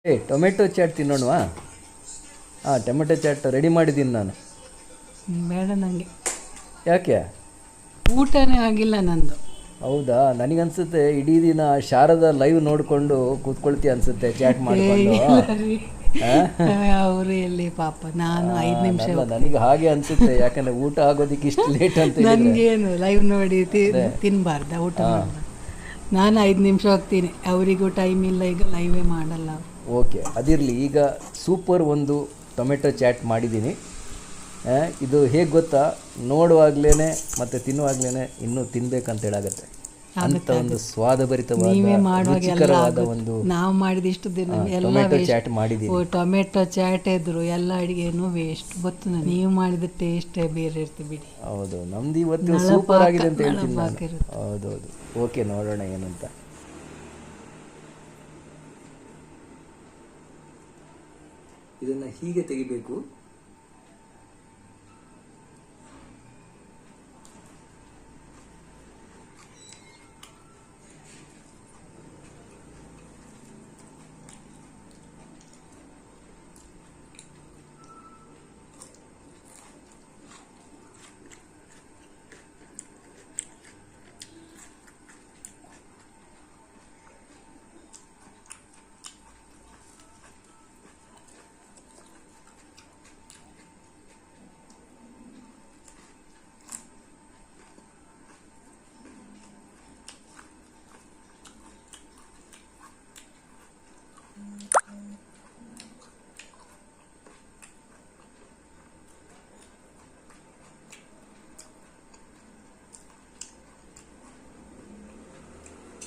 Tomato chaat ತಿನ್ನೋಣವಾ? Tomato chaat ready ಮಾಡಿದ್ದೀನಿ ನಾನು. ಬೇಡ ನನಗೆ. ಯಾಕೆ? ಊಟನೇ ಆಗಿಲ್ಲ ನಂದು. ಹೌದಾ? ನನಗನ್ಸುತ್ತೆ ಇಡೀ ದಿನ ಶಾರದ ಲೈವ್ ನೋಡಿಕೊಂಡು ಕೂತ್ಕೊಳ್ತೀಯ ಅನ್ಸುತ್ತೆ ಚಾಟ್ ಮಾಡಿಕೊಂಡು. ಅವರು ಎಲ್ಲಿ ಪಾಪ, ನಾನು 5 ನಿಮಿಷ. ನನಗೆ ಹಾಗೆ ಅನ್ಸುತ್ತೆ, ಯಾಕಂದ್ರೆ ಊಟ ಆಗೋದಕ್ಕೆ ಇಷ್ಟು ಲೇಟ್ ಅಂತ. ನನಗೇನು ಲೈವ್ ನೋಡಿ ತಿನ್ನಬಾರ್ದ, ಊಟ ಮಾಡಬಾರ್ದು. ನಾನು 5 ನಿಮಿಷ ಹೋಗ್ತೀನಿ, ಅವರಿಗೂ ಟೈಮ್ ಇಲ್ಲ, ಈಗ ಲೈವೇ ಮಾಡಲ್ಲ. ಓಕೆ, ಅದಿರಲಿ. ಈಗ ಸೂಪರ್ ಒಂದು ಟೊಮೆಟೊ ಚಾಟ್ ಮಾಡಿದ್ದೀನಿ. ಇದು ಹೇಗೆ ಗೊತ್ತಾ, ನೋಡುವಾಗಲೇ ಮತ್ತು ತಿನ್ನುವಾಗಲೇ ಇನ್ನೂ ತಿನ್ಬೇಕಂತ ಹೇಳಾಗತ್ತೆ. ಅಂತ ಒಂದು ಸ್ವಾದಭರಿತವಾದ ರುಚಿಕರವಾದ ಒಂದು ನಾವು ಮಾಡಿದಿಷ್ಟು ದಿನ ಟೊಮೆಟೊ ಚಾಟ್ ಮಾಡಿದ್ದೀವಿ. ಟೊಮೆಟೊ ಚಾಟ್ ಇದ್ರು ಎಲ್ಲ ಅಡುಗೆನೂ ವೇಸ್ಟ್ ಗೊತ್ತು. ನೀವು ಮಾಡಿದ ಟೇಸ್ಟೇ ಬೇರೆ ಇರ್ತೀವಿ ಬಿಡಿ. ಹೌದು, ನಮ್ದು ಇವತ್ತು ಸೂಪರ್ ಆಗಿದೆ ಅಂತ ಹೇಳ್ತೀನಿ ನಾನು. ಹೌದೌದು. ಓಕೆ, ನೋಡೋಣ ಏನಂತ. ಇದನ್ನು ಹೀಗೆ ತೆಗಿಬೇಕು.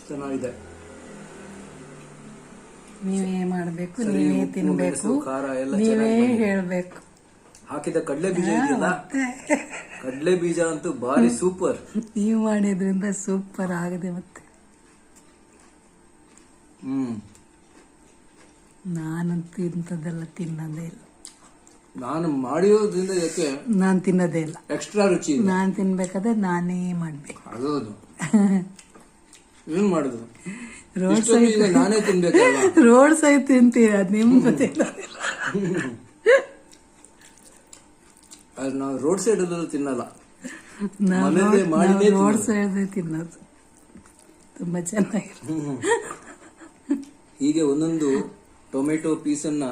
ಚೆನ್ನಾಗಿದೆ. ನೀವೇ ಮಾಡಬೇಕು, ನೀವೇ ತಿನ್ನಬೇಕು, ನೀವೇ ಹೇಳಬೇಕು. ಹಾಕಿದ ಕಡಲೆ ಬೀಜ ಇದೆಯಲ್ಲ, ಕಡಲೆ ಬೀಜ ಅಂತೂ ಭಾರಿ ಸೂಪರ್. ನೀವು ಮಾಡಿದ್ರಿಂದ ಸೂಪರ್ ಆಗಿದೆ. ಮತ್ತೆ ನಾನಂತೂ ಇಂಥದ್ದೆಲ್ಲ ತಿನ್ನೋದೇ ಇಲ್ಲ. ನಾನು ಮಾಡಿರೋದ್ರಿಂದ ಯಾಕೆ ನಾನು ತಿನ್ನೋದೇ ಇಲ್ಲ. ಎಕ್ಸ್ಟ್ರಾ ರುಚಿ ನಾನು ತಿನ್ಬೇಕಾದ್ರೆ ನಾನೇ ಮಾಡ್ಬೇಕು. ಹೌದು. ಏನ್ ಮಾಡುದು, ರೋಡ್ ಸೈಡ್ ನಾನೇ ತಿನ್ಬೇಕಲ್ಲ. ರೋಡ್ ಸೈಡ್ ತಿಂತೀರ, ನಿಮ್ಗೆ ತಿನ್ನೋದಿಲ್ಲ. ನಾವು ರೋಡ್ ಸೈಡ್ ತಿನ್ನಲ್ಲ, ರೋಡ್ ಸೈಡ್ ತಿನ್ನೋದು ತುಂಬಾ ಚೆನ್ನಾಗಿರುತ್ತೆ. ಹೀಗೆ ಒಂದೊಂದು ಟೊಮೆಟೊ ಪೀಸನ್ನ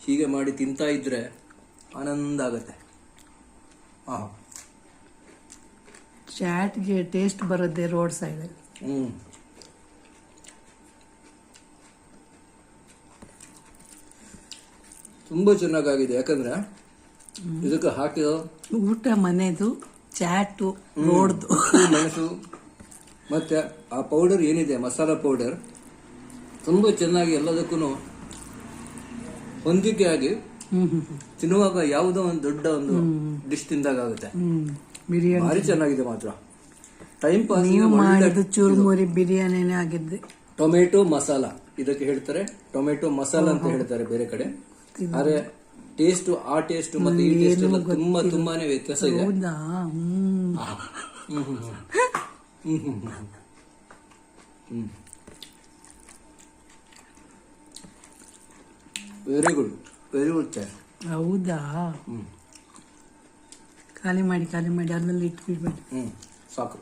ಹೀಗೆ ಮಾಡಿ ತಿಂತಾ ಇದ್ರೆ ಆನಂದ ಆಗತ್ತೆ. ಚಾಟ್ಗೆ ಟೇಸ್ಟ್ ಬರುತ್ತೆ ರೋಡ್ ಸೈಡಲ್ಲಿ. ತುಂಬಾ ಚೆನ್ನಾಗಿದೆ. ಯಾಕಂದ್ರೆ ಇದಕ್ಕೆ ಹಾಕಿರೋ ಊಟ ಮನೆದು, ಚಾಟು ರೋಡ್ದು. ಮೆಣಸು ಮತ್ತೆ ಆ ಪೌಡರ್ ಏನಿದೆ, ಮಸಾಲಾ ಪೌಡರ್, ತುಂಬಾ ಚೆನ್ನಾಗಿ ಎಲ್ಲದಕ್ಕೂ ಹೊಂದಿಕೆ ಆಗಿ ತಿನ್ನುವಾಗ ಯಾವುದೋ ಒಂದು ದೊಡ್ಡ ಒಂದು ಡಿಶ್ ತಿಂದಾಗ ಆಗುತ್ತೆ. ಬಿರಿಯಾನಿ ಭಾರಿ ಚೆನ್ನಾಗಿದೆ ಮಾತ್ರ. Time pass. ನೀವು ಮಾಡಿದ್ದು ಚೂರ್ಮುರಿ ಬಿರಿಯಾನಿನೇ ಆಗಿದ್ದೆ. ಟೊಮೆಟೊ ಮಸಾಲ ಇದಕ್ಕೆ ಹೇಳ್ತಾರೆ, ಟೊಮೆಟೊ ಮಸಾಲ ಅಂತ ಹೇಳ್ತಾರೆ ಬೇರೆ ಕಡೆ. ಆದ್ರೆ ಟೇಸ್ಟ್, ಆ ಟೇಸ್ಟ್ ಮತ್ತೆ ಈ ಟೇಸ್ಟ್ ಎಲ್ಲ ತುಂಬಾನೇ ವ್ಯತ್ಯಾಸ ಇದೆ. ಹೌದಾ? ವೆರಿ ಗುಡ್, ವೆರಿ ಗುಡ್ ಚಾಯ್. ಹೌದಾ? ಖಾಲಿ ಮಾಡಿ ಅದ್ರಲ್ಲಿ ಇಟ್ಬಿಡ್ಬೇಡಿ. ಸಾಕು.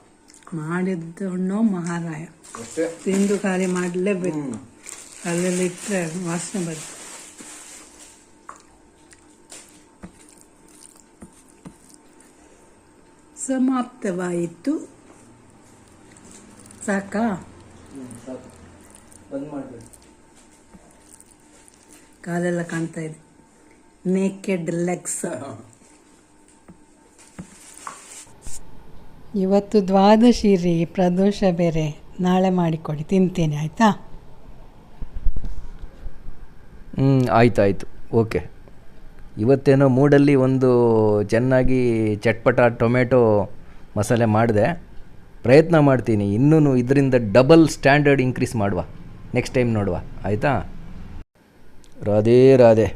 ಮಾಡಿದ್ದಣ್ಣು ಮಹಾರಾಯ. ಅಷ್ಟೇ, ತಿಂದು ಖಾಲಿ ಮಾಡಲೇಬೇಕು. ಅಲ್ಲೆಲ್ಲ ಇಟ್ಟರೆ ವಾಸನೆ ಬರುತ್ತೆ. ಸಮಾಪ್ತವಾಯಿತು. ಸಾಕಾ? ಬಂದ್ ಮಾಡ್ಬೇಕು. ಕಾಲೆಲ್ಲ ಕಾಣ್ತಾ ಇದೆ. Naked legs. ಇವತ್ತು ದ್ವಾದಶಿ ರೀ, ಪ್ರದೋಷ ಬೇರೆ. ನಾಳೆ ಮಾಡಿಕೊಡಿ, ತಿಂತೀನಿ. ಆಯಿತಾ? ಆಯ್ತಾಯ್ತು. ಓಕೆ. ಇವತ್ತೇನೋ ಮೂಡಲ್ಲಿ ಒಂದು ಚೆನ್ನಾಗಿ ಚಟ್ಪಟ ಟೊಮೆಟೊ ಮಸಾಲೆ ಮಾಡಿದೆ. ಪ್ರಯತ್ನ ಮಾಡ್ತೀನಿ, ಇನ್ನೂ ಇದರಿಂದ ಡಬಲ್ ಸ್ಟ್ಯಾಂಡರ್ಡ್ ಇನ್ಕ್ರೀಸ್ ಮಾಡುವ. ನೆಕ್ಸ್ಟ್ ಟೈಮ್ ನೋಡುವ, ಆಯಿತಾ? ರಾಧೇ ರಾಧೆ.